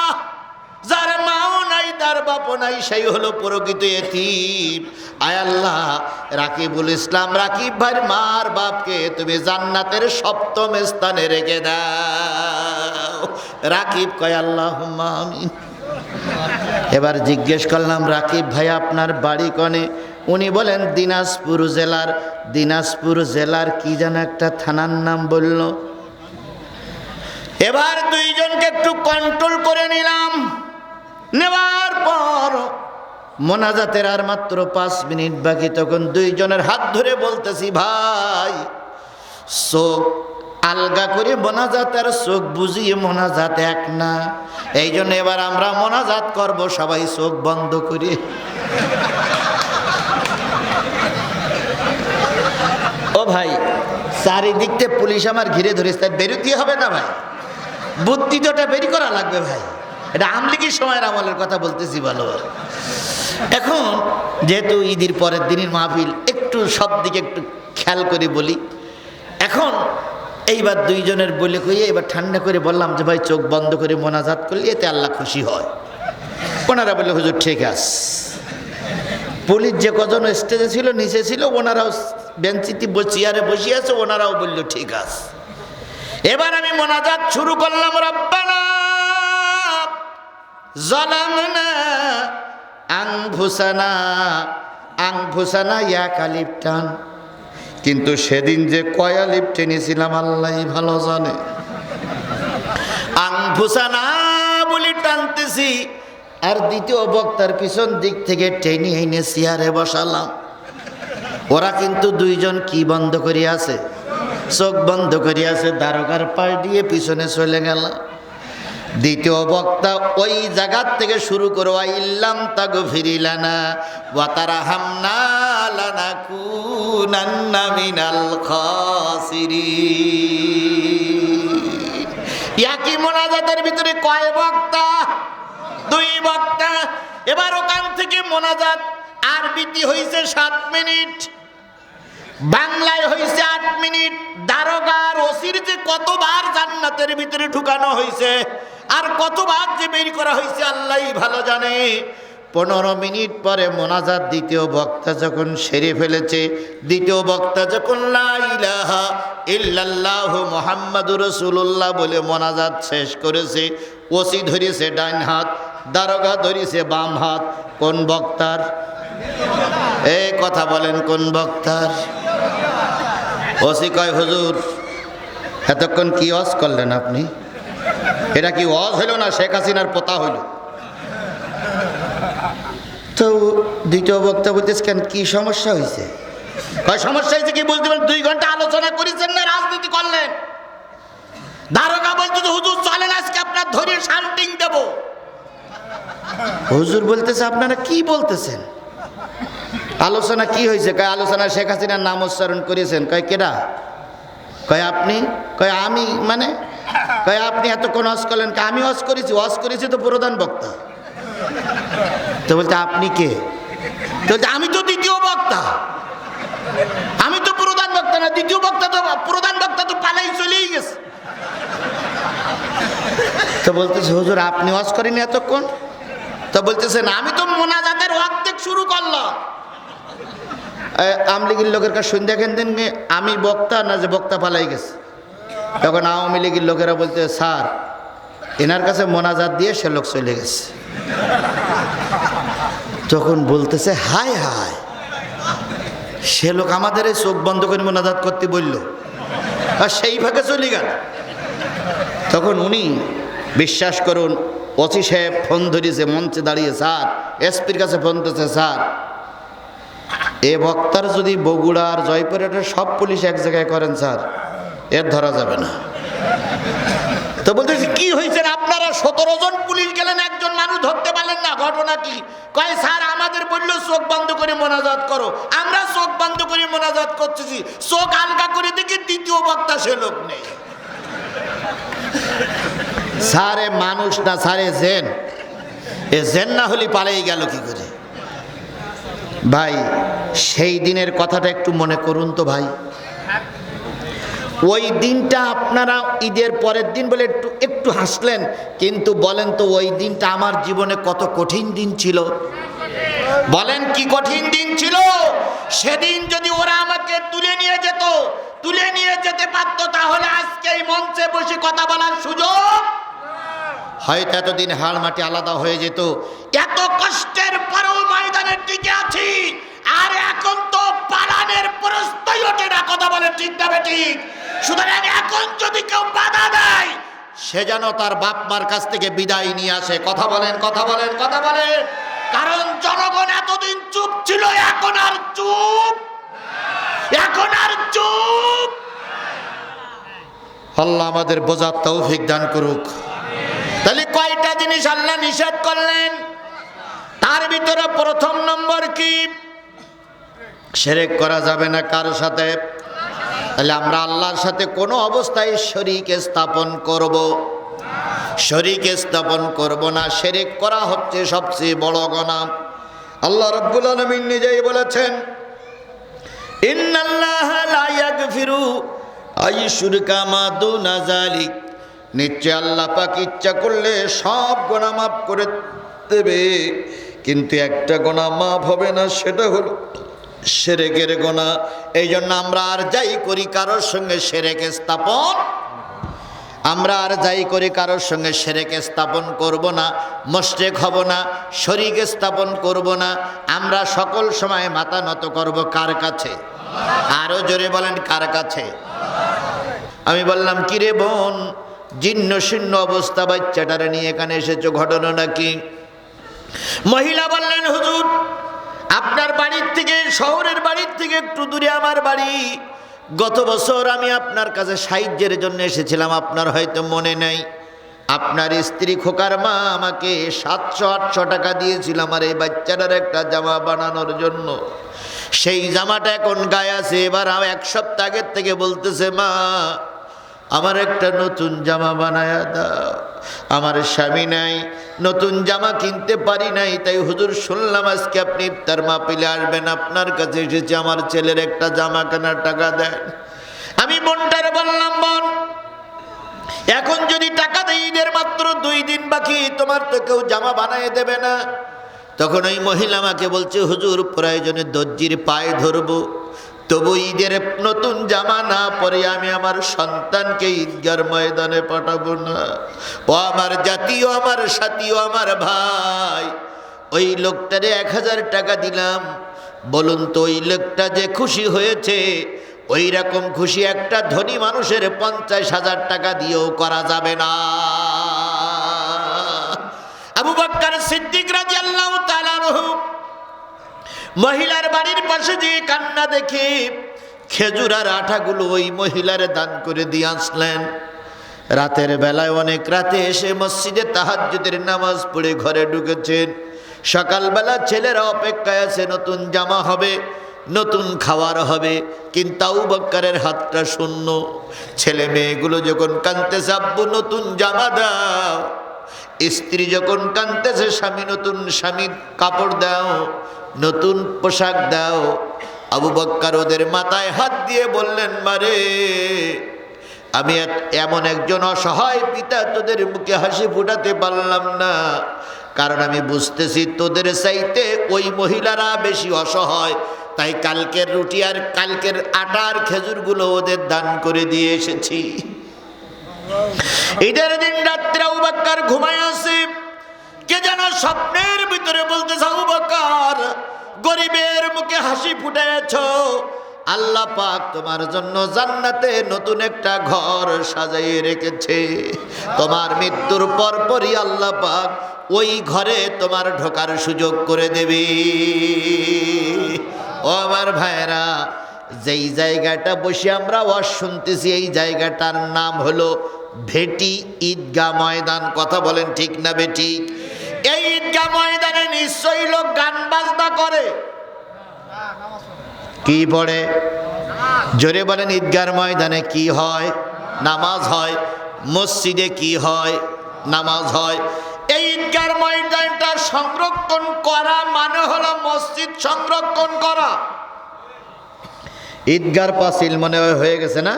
যার মাও নাই তার বাপও নাই, সেই হলো প্রকৃত এতিম। আয় আল্লাহ, রাকিবুল ইসলাম রাকিব ভাইয়ের মার বাপকে তুমি জান্নাতের 7ম স্থানে রেখে দাও। রাকিব কয় আল্লাহুম্মা আমিন। এবার জিজ্ঞেস করলাম, রাকিব ভাই আপনার বাড়ি কোনে? উনি বলেন দিনাজপুর জেলার। দিনাজপুর জেলার কি যেন একটা থানার নাম বলল। এবার দুইজনকে একটু কন্ট্রোল করে নিলাম। নেওয়ার পর মোনাজাতের আর মাত্র 5 মিনিট বাকি। তখন দুইজনের হাত ধরে বলতেছি, ভাই চোখ আলগা করে মোনাজাত আর চোখ বুঝিয়ে মোনাজাত এক না। এই জন্য এবার আমরা মোনাজাত করব সবাই চোখ বন্ধ করে। ও ভাই, চারিদিক থেকে পুলিশ আমার ঘিরে ধরেছে, তাই বেরোতে হবে না ভাই, বুদ্ধি তোটা বেরি করা লাগবে ভাই। এটা আমলিগির সময়ের আমলের কথা বলতেছি ভালো। এখন যেহেতু ঈদের পরের দিনের মাহফিল, একটু সব দিকে একটু খেয়াল করে বলি। এখন এইবার দুইজনের বলে কইয়ে এবার ঠান্ডা করে বললাম যে ভাই চোখ বন্ধ করে মোনাজাত করলে এতে আল্লাহ খুশি হয়। ওনারা বললে হুজুর ঠিক আছে। পুলিশ যে কজন স্টেজে ছিল নিচে ছিল, ওনারাও বেঞ্চিতে চেয়ারে বসে আছে, ওনারাও বলল ঠিক আছে। এবার আমি মোনাজাত শুরু করলাম। রব্বানা যালামনা আনফুসানা। আনফুসানা ইয়া কালিফ টান, কিন্তু সেদিন যে কয়া লিপ টেনেছিলাম আল্লাহই ভালো জানে। আনফুসানা বলে টানতেছি, আর দ্বিতীয় বক্তার পিছন দিক থেকে টেনে এনে চেয়ারে বসালাম। ওরা কিন্তু দুইজন কি বন্ধ করে আছে? চোখ বন্ধ করে আছে। দারোগার পাশ দিয়ে পিছনে চলে গেল। দ্বিতীয় বক্তা ওই জায়গার থেকে শুরু করো, আইল্লাম তাগফিরি লানা ওয়া তারহামনা লানাকুনান্না মিনাল খাসিরিন। একই মোনাজাতের ভিতরে কয় বক্তা? 2 বক্তা। এবার ওখান থেকে মোনাজাত আরবিতে হয়েছে 7 মিনিট, বাংলায় হয়েছে 8 মিনিট। দারোগার ওসির যে কতবার জান্নাতের ভিতরে ঢুকানো হয়েছে আর কতবার যে বের করা হয়েছে আল্লাহই ভালো জানে। 15 মিনিট পরে মোনাজাত দ্বিতীয় বক্তা যখন সেরে ফেলেছে, দ্বিতীয় বক্তা যখন লা ইলাহা ইল্লাল্লাহু মুহাম্মাদুর রাসূলুল্লাহ বলে মোনাজাত শেষ করেছে, ওসি ধরেছে ডান হাত, দারোগা ধরেছে বাম হাত। কোন বক্তার? এই কথা বলেন, কোন বক্তার? ওসি কয় হুজুর এতক্ষণ কি ওয়াজ করলেন আপনি? এটা কি ওয়াজ হইল না শেখ হাসিনার পোতা হইল? তো দ্বিতীয় বক্তা বলতেছে, কেন কি সমস্যা হয়েছে? কয় সমস্যা হয়েছে কি বলতে পারেন? 2 ঘন্টা আলোচনা করেছেন না, রাজনীতি করলেন। দারোগা বলতে হুজুর চলেন আজকে আপনার ধরে শান্তিং দেব। হুজুর বলতেছে আপনারা কি বলতেছেন? আলোচনা কি হয়েছে? কয় আলোচনা শেখ হাসিনার নাম উচ্চারণ করেছেন। কয় কেডা? কয় আপনি। কয় আমি মানে? কয় আপনি এতক্ষণ ওয়াজ করলেন। আমি ওয়াজ করেছি তো প্রধান বক্তা। তো বলতে আপনি কে? তো বলতে আমি তো দ্বিতীয় বক্তা। আমি তো প্রধান বক্তা না, দ্বিতীয় বক্তা তো প্রধান বক্তা তো পালাই চলেই গেছে। তো বলতেছে হুজুর আপনি ওয়াজ করেন এতক্ষণ? তো বলতেছেন আমি তো মোনাজাতের অর্ধেক শুরু করলাম। আমলিগির লোকের কাছে সন্ধ্যা কেন্দ্র আমি বক্তা না যে বক্তা পালাই গেছে। তখন আওয়ামী লীগের লোকেরা বলতে, স্যার এনার কাছে মোনাজাত দিয়ে সে লোক চলে গেছে। তখন বলতেছে হায় হায়, সে লোক আমাদের এই চোখ বন্ধ করে মোনাজাত করতে বলল, আর সেই ভাগে চলে গেল। তখন উনি বিশ্বাস করুন, ওসি সাহেব ফোন ধরিয়েছে, মঞ্চে দাঁড়িয়ে, স্যার এসপির কাছে ফোন দিয়েছে, স্যার এ বক্তার যদি বগুড়া আর জয়পুরহাটের সব পুলিশ এক জায়গায় করেন স্যার, এর ধরা যাবে না। তো বলতেছি কি হয়েছে, আপনারা 17 জন পুলিশ গেলেন, একজন মানুষ ধরতে পারলেন না, ঘটনা কি? কয় স্যার আমাদের বললো চোখ বন্ধ করে মোনাজাত করো, আমরা চোখ বন্ধ করে মোনাজাত করতেছি, চোখ হালকা করে দেখি দ্বিতীয় বক্তা সে লোক নেই। স্যারে মানুষ না, স্যারে জেন, এ জেন না হলে পালিয়ে গেল কি করে? ভাই সেই দিনের কথাটা একটু মনে করুন তো ভাই। ওই দিনটা আপনারা ঈদের পরের দিন বলে একটু একটু হাসলেন, কিন্তু বলেন তো ওই দিনটা আমার জীবনে কত কঠিন দিন ছিল। বলেন কি কঠিন দিন ছিল। সেদিন যদি ওরা আমাকে তুলে নিয়ে যেত, তুলে নিয়ে যেতে পারতো, তাহলে আজকে এই মঞ্চে বসে কথা বলার সুযোগ হয়তো এতদিন হাড় মাটি আলাদা হয়ে যেত। এত কষ্টের পরেও ময়দানে টিকে আছি, আর এখন তো পালানের প্রশ্নই ওঠে না। কথা বলেন ঠিক না ঠিক? সুতরাং এখন যদি কেউ বাধা দেয়, সে যেন তার বাপ মার কাছ থেকে বিদায় নিয়ে আসে। কথা বলেন, কথা বলেন, কথা বলেন। কারণ জনগণ এতদিন চুপ ছিল, এখন আর চুপ, এখন আর চুপ। আল্লাহ আমাদের বোঝার তৌফিক দান করুক। তাহলে কয়টা জিনিস আল্লাহ নিষেধ করলেন, তার ভিতরে প্রথম নম্বর কি? শিরক করা যাবে না কার সাথে। তাহলে আমরা আল্লাহর সাথে কোনো অবস্থায় শরীক স্থাপন করব, শরীক স্থাপন করব না। শিরক করা হচ্ছে সবচেয়ে বড় গুনাহ। আল্লাহ রাব্বুল আলামিন নিজেই বলেছেন, ইন্নাল্লাহা লা ইয়াগফিরু আইয়ুশরিকা মা দুনা যালিক। নিশ্চয় আল্লাহ পাক ইচ্ছা করলে সব গুনাহ মাফ করে দেবে, কিন্তু একটা গুনাহ মাফ হবে না, সেটা হলো শিরকের গুনাহ। এই জন্য আমরা আর যাই করি কারোর সঙ্গে শিরক স্থাপন, আমরা আর যাই করি কারোর সঙ্গে শিরক স্থাপন করব না, মুশরিক হব না, শরীক স্থাপন করব না। আমরা সকল সময় মাথা নত করব কার কাছে? আরো জোরে বলেন, কার কাছে? আমি বললাম, কিরে বোন, জীর্ণ শীর্ণ অবস্থা বাচ্চাটারে নিয়ে এখানে এসেছো, ঘটনা নাকি? মহিলা বললেন, হুজুর আপনার বাড়ির থেকে, শহরের বাড়ির থেকে একটু দূরে আমার বাড়ি। গত বছর আমি আপনার কাছে সাহায্যের জন্য এসেছিলাম, আপনার হয়তো মনে নেই। আপনার স্ত্রী খোকার মা আমাকে 700-800 টাকা দিয়েছিল আমার এই বাচ্চাটার একটা জামা বানানোর জন্য। সেই জামাটা এখন গায়ে আছে। এবার 1 সপ্তাহ আগের থেকে বলতেছে, মা আমার একটা নতুন জামা বানায়া দাও, আমার স্বামী নাই, নতুন জামা কিনতে পারি নাই। তাই হুজুর শুনলাম আজকে আপনি ইফতার মাহফিলে আসবেন, আপনার কাছে এসেছি, আমার ছেলের একটা জামা কেনার টাকা দেন। আমি বোনটারে বললাম, বোন এখন যদি টাকা দেই, ঈদের মাত্র 2 দিন বাকি, তোমার তো কেউ জামা বানিয়ে দেবে না। তখন ওই মহিলা আমাকে বলছে, হুজুর প্রয়োজনে দর্জির পায়ে ধরবো, তবু ঈদের নতুন জামা না পরে আমি আমার সন্তানকে ঈদগার ময়দানে পাঠাবো না। ও আমার জাতীয়, আমার সাথীও, আমার ভাই, ওই লোকটারে 1000 টাকা দিলাম। বলুন তো ওই লোকটা যে খুশি হয়েছে, ওই রকম খুশি একটা ধনী মানুষের 50,000 টাকা দিয়েও করা যাবে না। আবু বকর সিদ্দিক রাদিয়াল্লাহু তাআলা আনহু মহিলার বাড়ির পাশে যে কান্না দেখে খেজুর আর আঠাগুলো ওই মহিলারে দান করে দিয়ে আসলেন। রাতের বেলায় অনেক রাতে এসে মসজিদে তাহাজ্জুদের নামাজ পড়ে ঘরে ঢুকেছেন। সকালবেলা ছেলেরা অপেক্ষায় আছে, নতুন জামা হবে, নতুন খাবার হবে, কিন্তু আবু বকরের হাতটা শূন্য। ছেলে মেয়েগুলো যখন কাঁদতেছে, আব্বু নতুন জামা দাও। স্ত্রী যখন কাঁদতেছে, স্বামী নতুন স্বামীর কাপড় দাও, নতুন পোশাক দাও। আবু বকর ওদের মাথায় হাত দিয়ে বললেন, মারে আমি এমন একজন অসহায় পিতা, তোদের মুখে হাসি ফুটাতে পারলাম না, কারণ আমি বুঝতেছি তোদের চাইতে ওই মহিলারা বেশি অসহায়। তাই কালকের রুটি আর কালকের আটার খেজুরগুলো ওদের দান করে দিয়ে এসেছি। ঈদের দিন রাত্রে আবু বকর ঘুমায় আছে, কে যেন স্বপ্নের ভিতরে বলতেছে, আবু বকর গরিবের মুখে হাসি ফুটেছো। আল্লাহ পাক তোমার জন্য জান্নাতে নতুন একটা ঘর সাজিয়ে রেখেছে। তোমার মৃত্যুর পরপরই আল্লাহ পাক ওই ঘরে তোমার ঢোকার সুযোগ করে দেবে। ও আমার ভাইরা, যেই জায়গাটা বসে আমরা ওয়াজ শুনতেছি এই জায়গাটার নাম হলো ভেটি ঈদগাহ ময়দান। কথা বলেন ঠিক না বেঠিক? এই ঈদগাহ ময়দানে নিশ্চয়ই লোক গান বাজনা করে। কি পড়ে? জোরে বলেন। ঈদগাহর ময়দানে কি হয়? নামাজ হয়। মসজিদে কি হয়? নামাজ হয়। এই ঈদগাহর ময়দানটা সংরক্ষণ করা মানে হলো মসজিদ সংরক্ষণ করা। ঈদগাহর পাঁচিল মনে হয়ে গেছে না?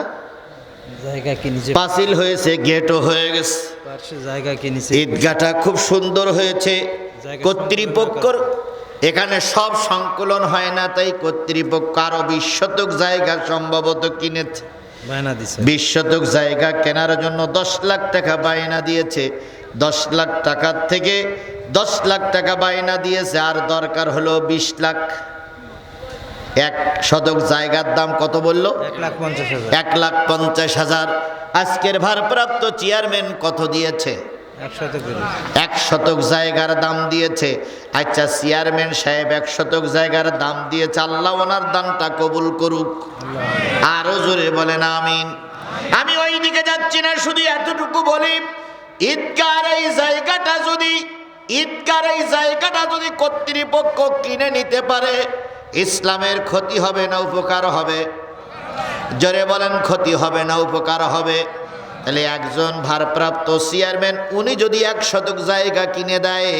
পাঁচিল হয়েছে, গেটও হয়ে গেছে। ঈদগাহটা খুব সুন্দর হয়েছে। কর্তৃপক্ষর এখানে সব সংকলন হয় না, তাই কর্তৃপক্ষ আরো 20 শতক জায়গা সম্ভবত কিনেছে। 20 শতক জায়গা কেনার জন্য 10 লাখ টাকা বায়না দিয়েছে। 10 লাখ টাকার থেকে 10 লাখ টাকা বায়না দিয়েছে, আর দরকার হলো 20 লাখ। 1 শতক জায়গার দাম কত বললো? 1,50,000। আজকের ভারপ্রাপ্ত চেয়ারম্যান কত দিয়েছে? 1 শতক জায়গার দাম দিয়েছে। আচ্ছা, চেয়ারম্যান সাহেব 1 শতক জায়গার দাম দিয়েছে, আল্লাহ ওনার দানটা কবুল করুক। আরো জোরে বলেন আমিন। আমি ওই দিকে যাচ্ছি না, শুধু এতটুকু বলি, ঈদগাহর এই জায়গাটা যদি কর্তৃপক্ষ কিনে নিতে পারে, ইসলামের ক্ষতি হবে না উপকার হবে? জোরে বলেন, ক্ষতি হবে না উপকার হবে? তাহলে একজন ভারপ্রাপ্ত চেয়ারম্যান উনি যদি 1 শতক জায়গা কিনে দেয়,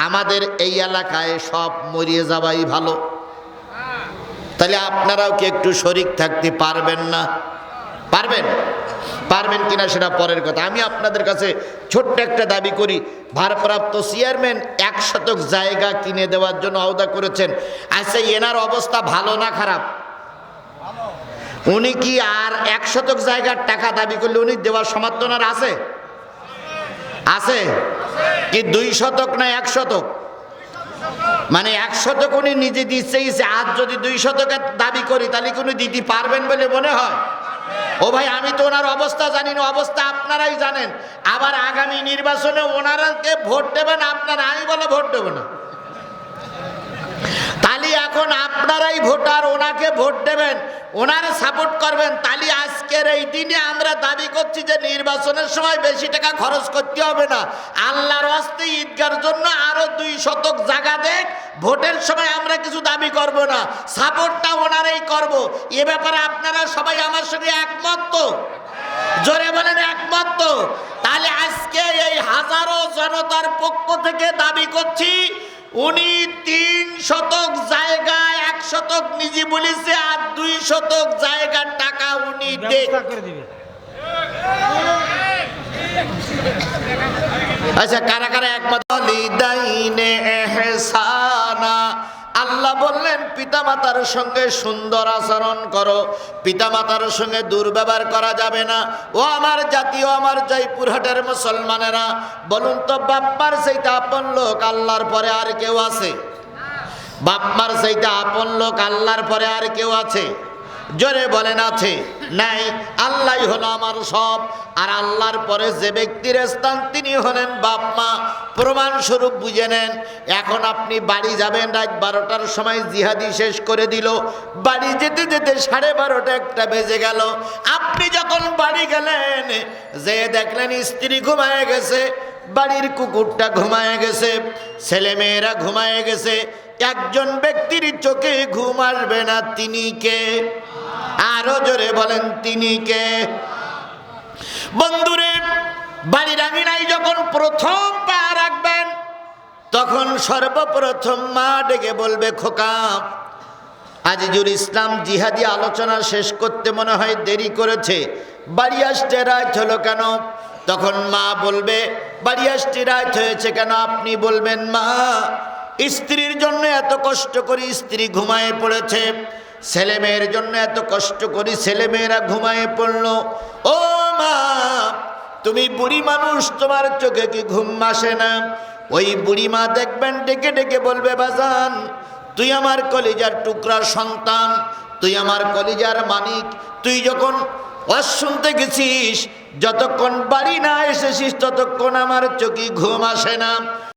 আমাদের এই এলাকায় সব মরিয়ে যাওয়াই ভালো। তাহলে আপনারাও কি একটু শরিক থাকতে পারবেন না? পারবেন কিনা সেটা পরের কথা। আমি আপনাদের কাছে ছোট্ট একটা দাবি করি, ভারপ্রাপ্ত চেয়ারম্যান 1 শতক জায়গা কিনে দেওয়ার জন্য আওদা করেছেন। আচ্ছা, এনার অবস্থা ভালো না খারাপ? উনি কি আর 1 শতক জায়গার টাকা দাবি করলে উনি দেওয়ার সমর্থন আর আছে? কি 2 শতক না 1 শতক? মানে 1 শতক উনি নিজে দিচ্ছে। আজ যদি 2 শতকের দাবি করি তাহলে কি উনি দিতে পারবেন বলে মনে হয়? ও ভাই, আমি তো ওনার অবস্থা জানি না, অবস্থা আপনারাই জানেন। আবার আগামী নির্বাচনে ওনারাকে ভোট দেবেন আপনারা, আমি বলে ভোট দেব না। তাহলে এখন আপনারাই ভোটার, ওনাকে ভোট দেবেন, ওনারা সাপোর্ট করবেন। তাহলে আজকের এই দিনে আমরা দাবি করছি যে নির্বাচনের সময় বেশি টাকা খরচ করতে হবে না। আল্লাহর হস্তে ঈদগাহর জন্য আরো 2 শতক জায়গা দেখ, ভোটের সময় আমরা কিছু দাবি করব না, সাপোর্টটা ওনারাই করব। এ ব্যাপারে আপনারা সবাই আমার সঙ্গে একমত তো? জোরে বলেন একমত তো? তাহলে আজকে এই হাজারো জনতার পক্ষ থেকে দাবি করছি, উনি 3 শতক জায়গায় 1 শতক নিজে বলেছে, আর 2 শতক জায়গার টাকা উনি দেবে। আচ্ছা, কারা কারা একমত? লিদাইনে ইহসানা, আল্লাহ বললেন পিতামাতার সঙ্গে সুন্দর আচরণ করো, পিতামাতার সঙ্গে দুর্ব্যবহার করা যাবে না। ও আমার জাতীয়, আমার জয়পুরহাটের মুসলমানেরা, বলুন তো, বাপ্পার চাইতে আপন লোক আল্লাহর পরে আর কেউ আছে? বাপ্পার চাইতে আপন লোক আল্লাহর পরে আর কেউ আছে? জোরে বলেন আছে? নাই। আল্লাহই হলো আমার সব। আর আল্লাহর পরে যে ব্যক্তির স্থান তিনি হলেন বাপ মা। প্রমাণস্বরূপ বুঝে নেন, এখন আপনি বাড়ি যাবেন, রাত 12টার সময় জিহাদি শেষ করে দিল, বাড়ি যেতে যেতে 12:30 1টা বেজে গেল। আপনি যখন বাড়ি গেলেন, যে দেখলেন স্ত্রী ঘুমায় গেছে, বাড়ির কুকুরটা ঘুমায় গেছে, ছেলে মেয়েরা ঘুমায় গেছে, একজন ব্যক্তির চোখে ঘুম আসবে না, তিনি কে? আরো জোরে বলেন, তিনি কে? বন্ধুরে, বাড়ির আঙিনায় যখন প্রথম পা রাখবেন, তখন সর্বপ্রথম মা ডেকে বলবে, খোকা। আজিজুল ইসলাম জিহাদি আলোচনা শেষ করতে মনে হয় দেরি করেছে, বাড়ি আসতে রাত হলো কেন? তখন মা বলবে, বাড়ি আসতে রাত হয়েছে কেন? আপনি বলবেন, মা, স্ত্রীর জন্য এত কষ্ট করি, স্ত্রী ঘুমায়ে পড়েছে, ছেলে মেয়ের জন্য এত কষ্ট করি, ছেলে মেয়েরা ঘুমায়ে পড়লো। ও মা, তুমি বুড়ি মানুষ, তোমার চোখে কি ঘুম আসে না? ওই বুড়ি মা দেখবেন ডেকে ডেকে বলবে, বাজান, তুই আমার কলিজার টুকরা সন্তান, তুই আমার কলিজার মানিক। তুই যখন ওয়াজ শুনতে গেছিস, যতক্ষণ বাড়ি না এসেছিস ততক্ষণ আমার চোখে ঘুম আসে না।